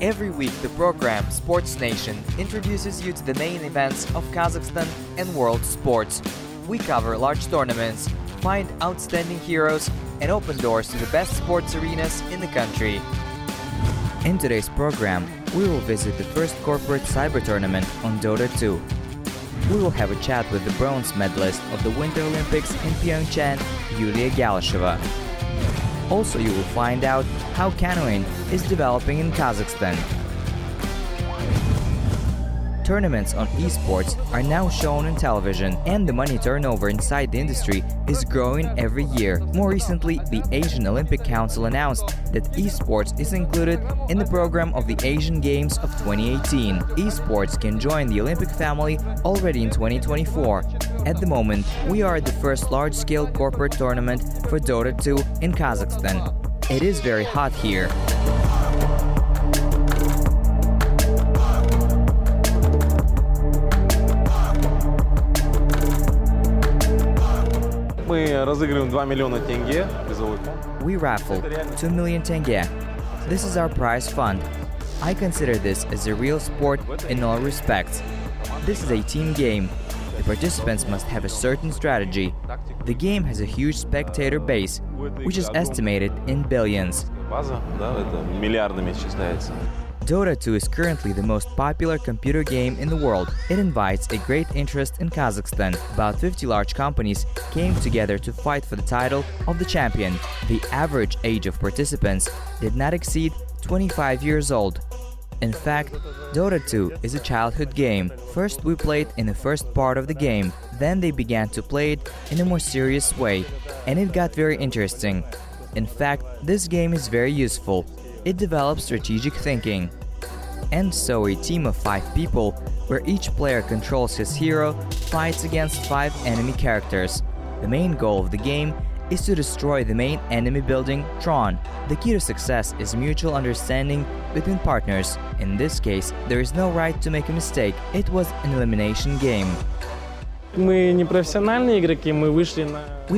Every week, the program Sports Nation introduces you to the main events of Kazakhstan and world sports. We cover large tournaments, find outstanding heroes, and open doors to the best sports arenas in the country. In today's program, we will visit the first corporate cyber tournament on Dota 2. We will have a chat with the bronze medalist of the Winter Olympics in Pyeongchang, Yuliya Galysheva. Also, you will find out how canoeing is developing in Kazakhstan. Tournaments on esports are now shown on television, and the money turnover inside the industry is growing every year. More recently, the Asian Olympic Council announced that esports is included in the program of the Asian Games of 2018. Esports can join the Olympic family already in 2024. At the moment, we are at the first large-scale corporate tournament for Dota 2 in Kazakhstan. It is very hot here. We raffle 2 million tenge. This is our prize fund. I consider this as a real sport in all respects. This is a team game. The participants must have a certain strategy. The game has a huge spectator base, which is estimated in billions. Dota 2 is currently the most popular computer game in the world. It invites a great interest in Kazakhstan. About 50 large companies came together to fight for the title of the champion. The average age of participants did not exceed 25 years old. In fact, Dota 2 is a childhood game. First we played in the first part of the game, then they began to play it in a more serious way, and it got very interesting. In fact, this game is very useful. It develops strategic thinking. And so a team of 5 people, where each player controls his hero, fights against 5 enemy characters. The main goal of the game is to destroy the main enemy building, Tron. The key to success is mutual understanding between partners. In this case, there is no right to make a mistake. It was an elimination game. We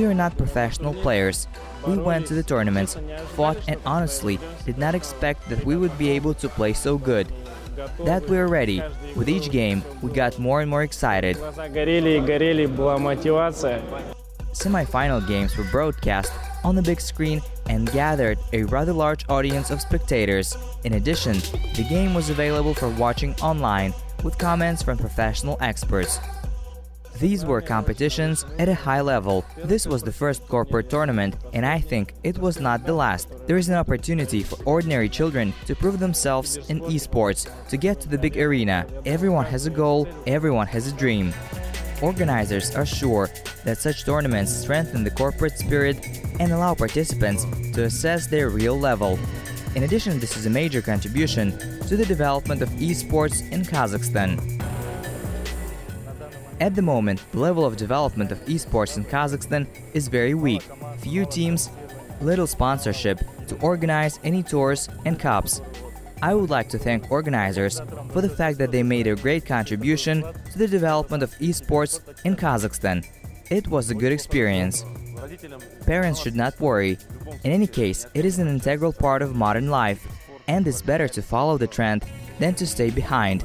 are not professional players. We went to the tournaments, fought, and honestly did not expect that we would be able to play so good. That we are ready. With each game, we got more and more excited. Semi-final games were broadcast on the big screen and gathered a rather large audience of spectators. In addition, the game was available for watching online with comments from professional experts. These were competitions at a high level. This was the first corporate tournament, and I think it was not the last. There is an opportunity for ordinary children to prove themselves in esports, to get to the big arena. Everyone has a goal, everyone has a dream. Organizers are sure that such tournaments strengthen the corporate spirit and allow participants to assess their real level. In addition, this is a major contribution to the development of esports in Kazakhstan. At the moment, the level of development of esports in Kazakhstan is very weak. Few teams, little sponsorship to organize any tours and cups. I would like to thank organizers for the fact that they made a great contribution to the development of esports in Kazakhstan. It was a good experience. Parents should not worry. In any case, it is an integral part of modern life, and it's better to follow the trend than to stay behind.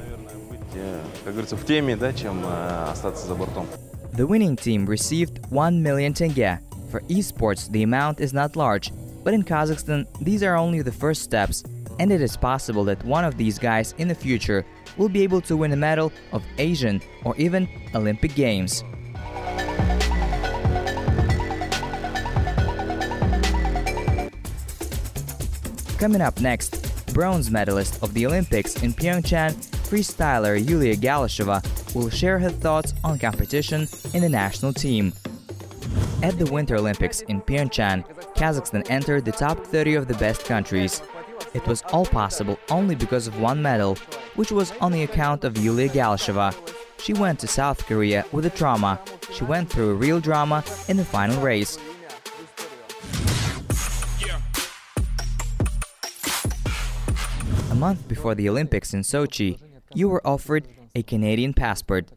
The winning team received 1 million tenge. For esports, the amount is not large, but in Kazakhstan, these are only the first steps, and it is possible that one of these guys in the future will be able to win a medal of Asian or even Olympic Games. Coming up next, bronze medalist of the Olympics in Pyeongchang, freestyler Yuliya Galysheva will share her thoughts on competition in the national team. At the Winter Olympics in Pyeongchang, Kazakhstan entered the top 30 of the best countries. It was all possible only because of one medal, which was on the account of Yuliya Galysheva. She went to South Korea with a trauma. She went through a real drama in the final race. A month before the Olympics in Sochi, you were offered a Canadian passport.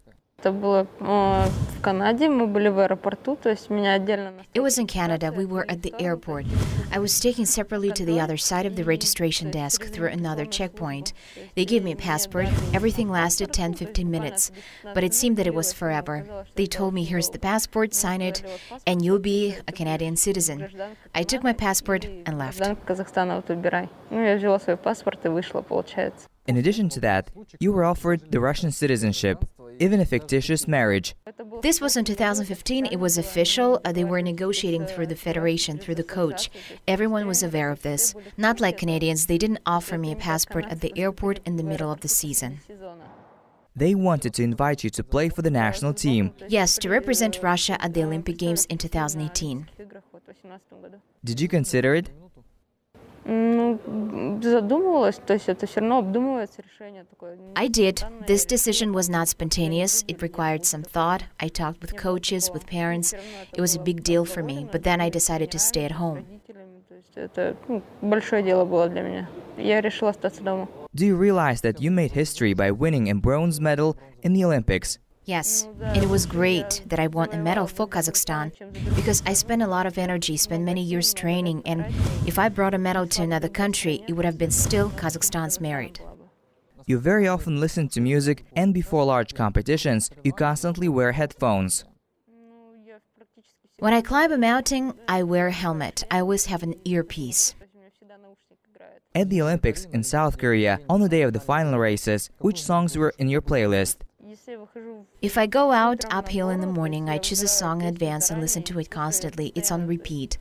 It was in Canada. We were at the airport. I was taken separately to the other side of the registration desk through another checkpoint. They gave me a passport. Everything lasted 10-15 minutes, but it seemed that it was forever. They told me, here's the passport, sign it, and you'll be a Canadian citizen. I took my passport and left. In addition to that, you were offered the Russian citizenship, even a fictitious marriage. This was in 2015. It was official. They were negotiating through the federation, through the coach. Everyone was aware of this. Not like Canadians, they didn't offer me a passport at the airport in the middle of the season. They wanted to invite you to play for the national team. Yes, to represent Russia at the Olympic Games in 2018. Did you consider it? I did. This decision was not spontaneous. It required some thought. I talked with coaches, with parents. It was a big deal for me, but then I decided to stay at home. Do you realize that you made history by winning a bronze medal in the Olympics? Yes, and it was great that I won a medal for Kazakhstan because I spent a lot of energy, spent many years training, and if I brought a medal to another country, it would have been still Kazakhstan's merit. You very often listen to music, and before large competitions, you constantly wear headphones. When I climb a mountain, I wear a helmet. I always have an earpiece. At the Olympics in South Korea, on the day of the final races, which songs were in your playlist? If I go out uphill in the morning, I choose a song in advance and listen to it constantly. It's on repeat.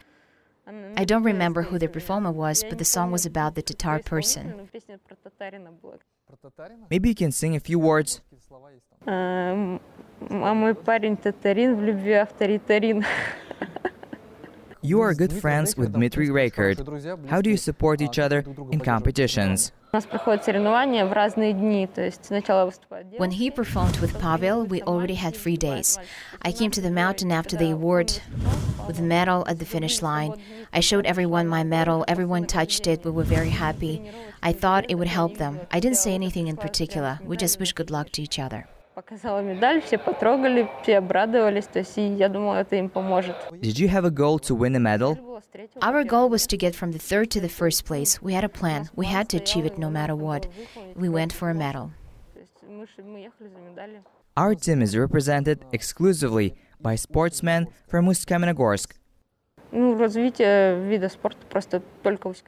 I don't remember who the performer was, but the song was about the Tatar person. Maybe you can sing a few words. You are good friends with Dmitry Reykert. How do you support each other in competitions? When he performed with Pavel, we already had 3 days. I came to the mountain after the award with a medal at the finish line. I showed everyone my medal. Everyone touched it. We were very happy. I thought it would help them. I didn't say anything in particular. We just wished good luck to each other. Did you have a goal to win a medal? Our goal was to get from the 3rd to the 1st place. We had a plan. We had to achieve it no matter what. We went for a medal. Our team is represented exclusively by sportsmen from Uсть-Kamenogorsk.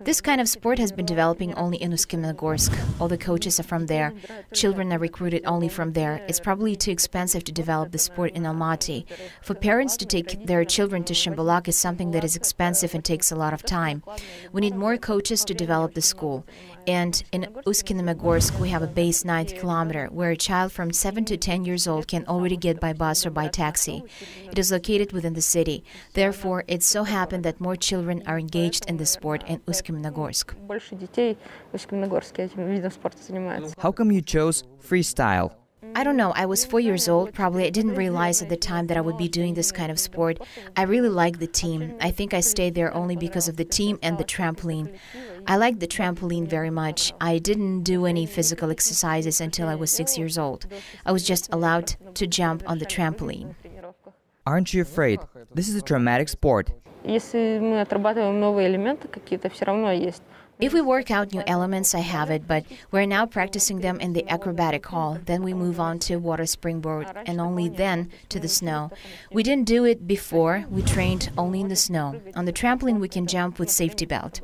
This kind of sport has been developing only in Uсть-Kamenogorsk. All the coaches are from there. Children are recruited only from there. It's probably too expensive to develop the sport in Almaty. For parents to take their children to Shimbolak is something that is expensive and takes a lot of time. We need more coaches to develop the school. And in Uсть-Kamenogorsk, we have a base 9th kilometer, where a child from 7 to 10 years old can already get by bus or by taxi. It is located within the city. Therefore, it so happened that more children are engaged in the sport in Uсть-Kamenogorsk. How come you chose freestyle? I don't know, I was 4 years old. Probably I didn't realize at the time that I would be doing this kind of sport. I really liked the team. I think I stayed there only because of the team and the trampoline. I liked the trampoline very much. I didn't do any physical exercises until I was 6 years old. I was just allowed to jump on the trampoline. Aren't you afraid? This is a traumatic sport. If we work out new elements, I have it, but we're now practicing them in the acrobatic hall. Then we move on to water springboard, and only then to the snow. We didn't do it before. We trained only in the snow. On the trampoline, we can jump with safety belt.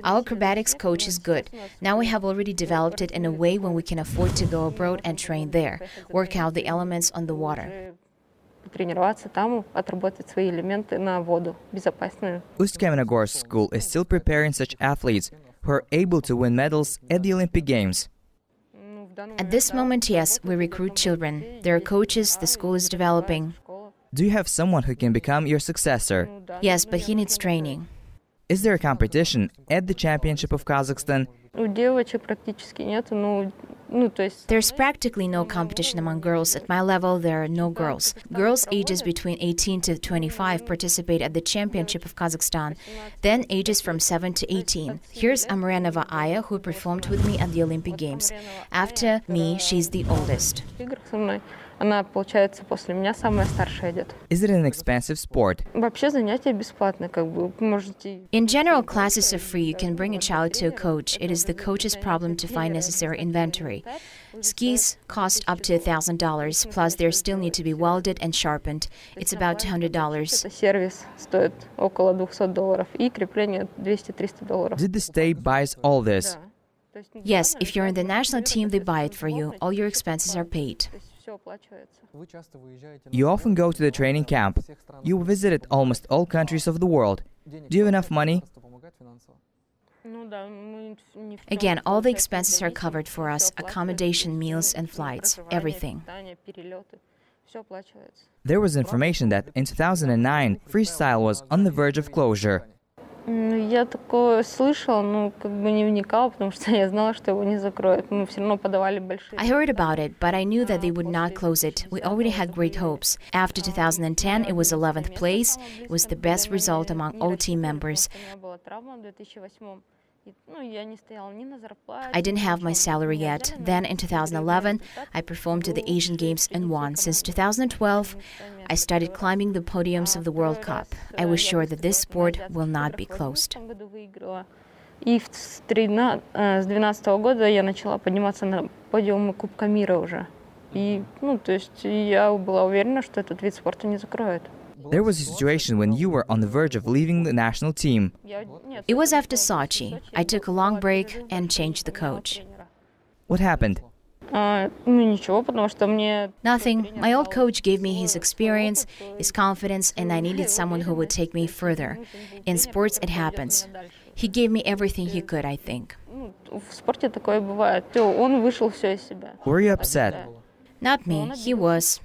Our acrobatics coach is good. Now we have already developed it in a way when we can afford to go abroad and train there, work out the elements on the water. Uсть-Kamenogorsk school is still preparing such athletes who are able to win medals at the Olympic Games. At this moment, yes, we recruit children. There are coaches, the school is developing. Do you have someone who can become your successor? Yes, but he needs training. Is there a competition at the Championship of Kazakhstan? There's practically no competition among girls. At my level, there are no girls. Girls ages between 18 to 25 participate at the Championship of Kazakhstan, then ages from 7 to 18. Here's Amrenova Aya, who performed with me at the Olympic Games. After me, she's the oldest. Она, получается, после меня самая старшая идет. Is it an expensive sport? Вообще занятия бесплатные, как бы можете. In general, classes are free. You can bring a child to a coach. It is the coach's problem to find necessary inventory. Skis cost up to $1,000, plus they still need to be welded and sharpened. It's about $200. Сервис стоит около $200 и крепление $200-300. Did the state buy all this? Yes, if you're in the national team, they buy it for you. All your expenses are paid. You often go to the training camp. You visited almost all countries of the world. Do you have enough money? Again, all the expenses are covered for us: accommodation, meals and flights, everything. There was information that in 2009 freestyle was on the verge of closure. Я такое слышала, но как бы не вникала, потому что я знала, что его не закроют. Мы все равно подавали большие. I heard about it, but I knew that they would not close it. We already had great hopes. After 2010, it was 11th place. It was the best result among all team members. I didn't have my salary yet. Then in 2011, I performed to the Asian Games and won. Since 2012, I started climbing the podiums of the World Cup. I was sure that this sport will not be closed. И с 2012 года я начала подниматься на подиумы Кубка мира уже. И, то есть я была уверена, что этот вид спорта не закроют. There was a situation when you were on the verge of leaving the national team. It was after Sochi. I took a long break and changed the coach. What happened? Ничего, потому что мне... Nothing. My old coach gave me his experience, his confidence, and I needed someone who would take me further. In sports, it happens. He gave me everything he could, I think. В спорте такое бывает. Он вышел все из себя. Were you upset? Not me. He was.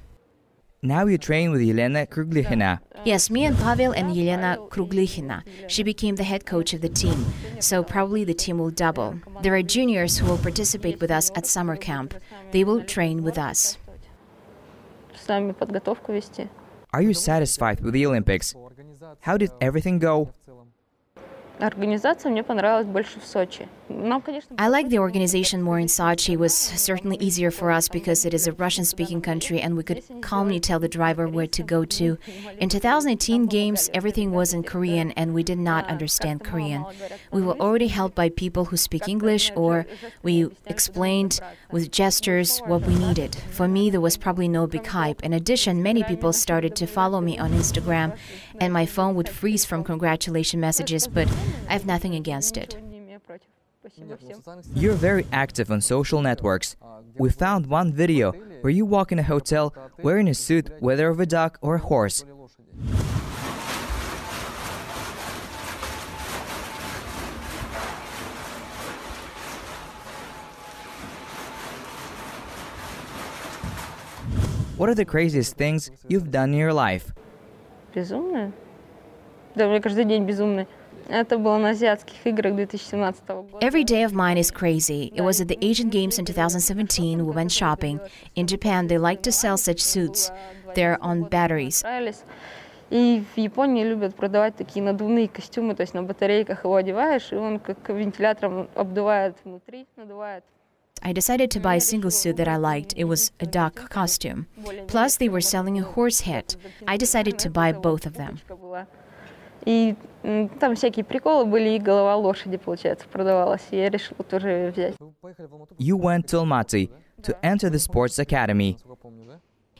Now you train with Yuliya Galysheva. Yes, me and Pavel and Yuliya Galysheva. She became the head coach of the team, so probably the team will double. There are juniors who will participate with us at summer camp. They will train with us. Сами подготовку вести. Are you satisfied with the Olympics? How did everything go? Организация мне понравилась больше в Сочи. I like the organization more in Sochi. It was certainly easier for us because it is a Russian-speaking country and we could calmly tell the driver where to go to. In 2018 Games, everything was in Korean and we did not understand Korean. We were already helped by people who speak English, or we explained with gestures what we needed. For me, there was probably no big hype. In addition, many people started to follow me on Instagram and my phone would freeze from congratulation messages, but I have nothing against it. You're very active on social networks. We found one video where you walk in a hotel wearing a suit, whether of a duck or a horse. What are the craziest things you've done in your life? Безумно? Да, у меня каждый день безумный. Это было на азиатских играх 2017 года. Every day of mine is crazy. It was at the Asian Games in 2017. We went shopping. In Japan, they like to sell such suits. They're on batteries. И в Японии любят продавать такие надувные костюмы, то есть на батарейках его одеваешь, и он как вентилятором обдувает внутри, надувает. I decided to buy a single suit that I liked. It was a duck costume. Plus, they were selling a horse head. I decided to buy both of them. И там всякие приколы были, и голова лошади, получается, продавалась. И я решила тоже взять. You went to Almaty to enter the sports academy.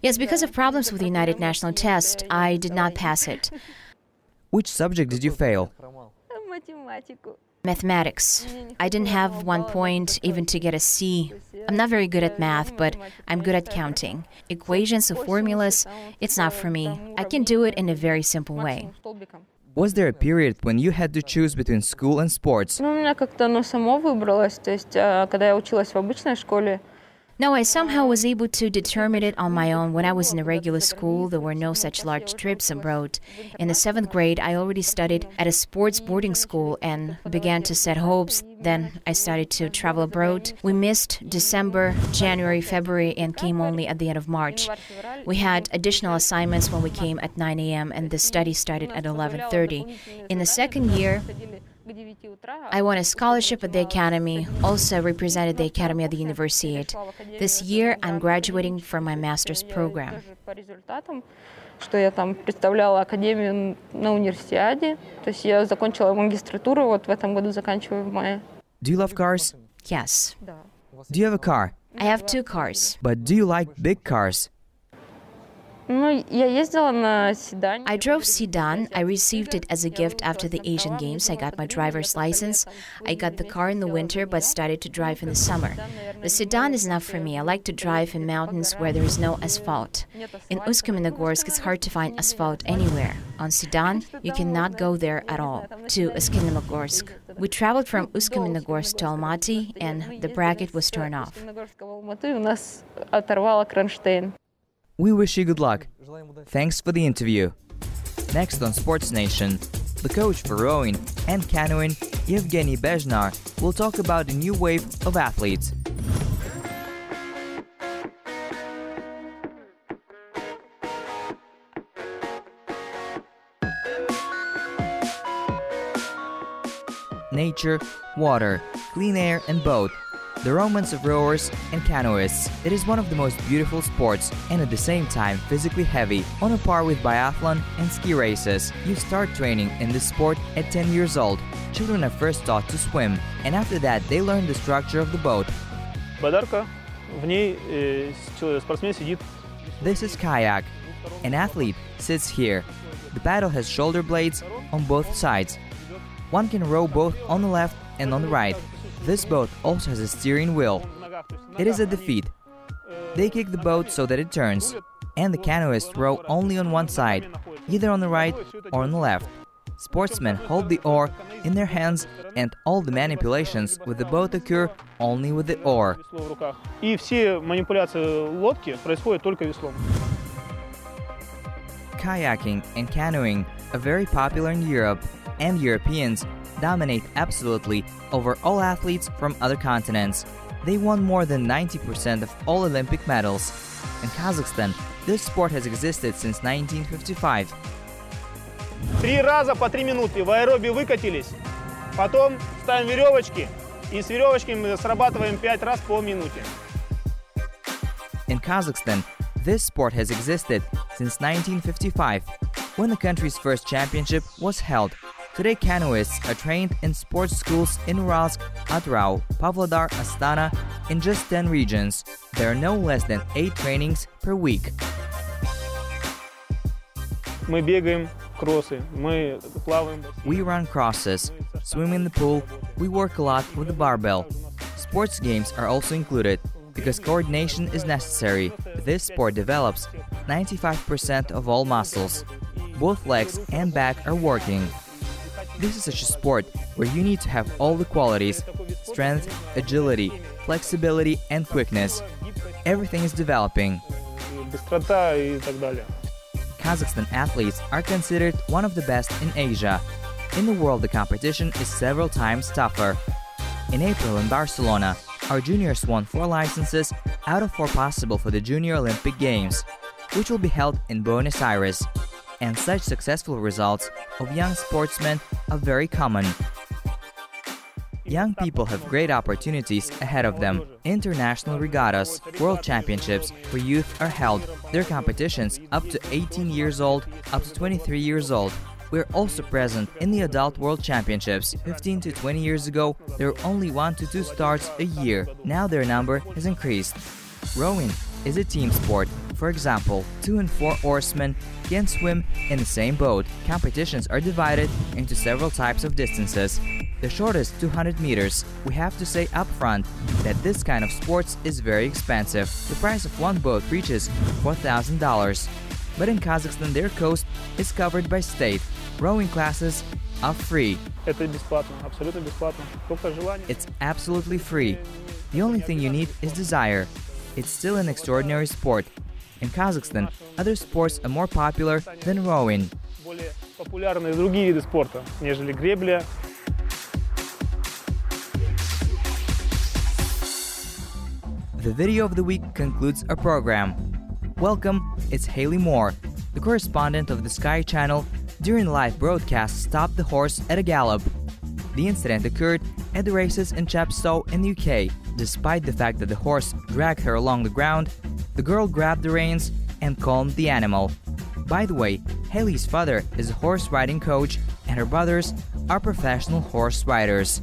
Yes, because of problems with the United National Test, I did not pass it. Which subject did you fail? Математику. Mathematics. I didn't have 1 point even to get a C. I'm not very good at math, but I'm good at counting. Equations or formulas, it's not for me. I can do it in a very simple way. Was there a period when you had to choose between school and sports? Ну, у меня как-то оно само выбралось. То есть, когда я училась в обычной школе. No, I somehow was able to determine it on my own. When I was in a regular school, there were no such large trips abroad. In the 7th grade, I already studied at a sports boarding school and began to set hopes. Then I started to travel abroad. We missed December, January, February, and came only at the end of March. We had additional assignments when we came at 9 a.m. and the study started at 11:30. In the 2nd year, I won a scholarship at the academy, also represented the academy at the university. This year, I'm graduating from my master's program. Что я там представляла академию на универсиаде. То есть я закончила магистратуру, вот в этом году заканчиваю в мае. Do you love cars? Yes. Do you have a car? I have 2 cars. But do you like big cars? Ну, я ездила на седане. I drove sedan. I received it as a gift after the Asian Games. I got my driver's license. I got the car in the winter, but started to drive in the summer. The sedan is not for me. I like to drive in mountains where there is no asphalt. In Usk-Kamenogorsk, it's hard to find asphalt anywhere. On sedan, you cannot go there at all. To Usk-Kamenogorsk. We traveled from Usk-Kamenogorsk to Almaty, and the bracket was torn off. У нас оторвало кронштейн. We wish you good luck. Thanks for the interview. Next on Sports Nation, the coach for rowing and canoeing, Yevgeny Bezhnar, will talk about a new wave of athletes. Nature, water, clean air and boat. The romance of rowers and canoeists. It is one of the most beautiful sports and at the same time physically heavy, on a par with biathlon and ski races. You start training in this sport at 10 years old. Children are first taught to swim, and after that they learn the structure of the boat. This is kayak. An athlete sits here. The paddle has shoulder blades on both sides. One can row both on the left and on the right. This boat also has a steering wheel. It is at the feet. They kick the boat so that it turns, and the canoeists row only on one side, either on the right or on the left. Sportsmen hold the oar in their hands, and all the manipulations with the boat occur only with the oar. Kayaking and canoeing are very popular in Europe, and Europeans dominate absolutely over all athletes from other continents. They won more than 90% of all Olympic medals. In Kazakhstan, this sport has existed since 1955. 3 раза по 3 минуты в аэробе выкатились, потом ставим веревочки, и с веревочками мы срабатываем 5 раз по минуте. In Kazakhstan, this sport has existed since 1955, when the country's first championship was held. Today, canoeists are trained in sports schools in Uralsk, Atrau, Pavlodar, Astana, in just 10 regions. There are no less than 8 trainings per week. We run crosses, swim in the pool, we work a lot with the barbell. Sports games are also included, because coordination is necessary. This sport develops 95% of all muscles. Both legs and back are working. This is such a sport where you need to have all the qualities: strength, agility, flexibility and quickness. Everything is developing. Kazakhstan athletes are considered one of the best in Asia. In the world, the competition is several times tougher. In April in Barcelona, our juniors won 4 licenses out of 4 possible for the Junior Olympic Games, which will be held in Buenos Aires. And such successful results of young sportsmen are very common. Young people have great opportunities ahead of them. International regattas, world championships for youth are held. There are competitions up to 18 years old, up to 23 years old. We are also present in the adult world championships. 15 to 20 years ago, there were only 1 to 2 starts a year. Now their number has increased. Rowing is a team sport. For example, 2 and 4 oarsmen can swim in the same boat. Competitions are divided into several types of distances. The shortest 200 meters. We have to say up front that this kind of sports is very expensive. The price of one boat reaches $4,000. But in Kazakhstan, their coast is covered by state. Rowing classes are free. It's absolutely free. The only thing you need is desire. it's still an extraordinary sport. In Kazakhstan, other sports are more popular than rowing. Более популярны другие виды спорта, нежели гребля. The video of the week concludes our program. Welcome, it's Haley Moore. The correspondent of the Sky Channel during the live broadcast stopped the horse at a gallop. The incident occurred at the races in Chepstow in the UK. Despite the fact that the horse dragged her along the ground, the girl grabbed the reins and calmed the animal. By the way, Haley's father is a horse riding coach and her brothers are professional horse riders.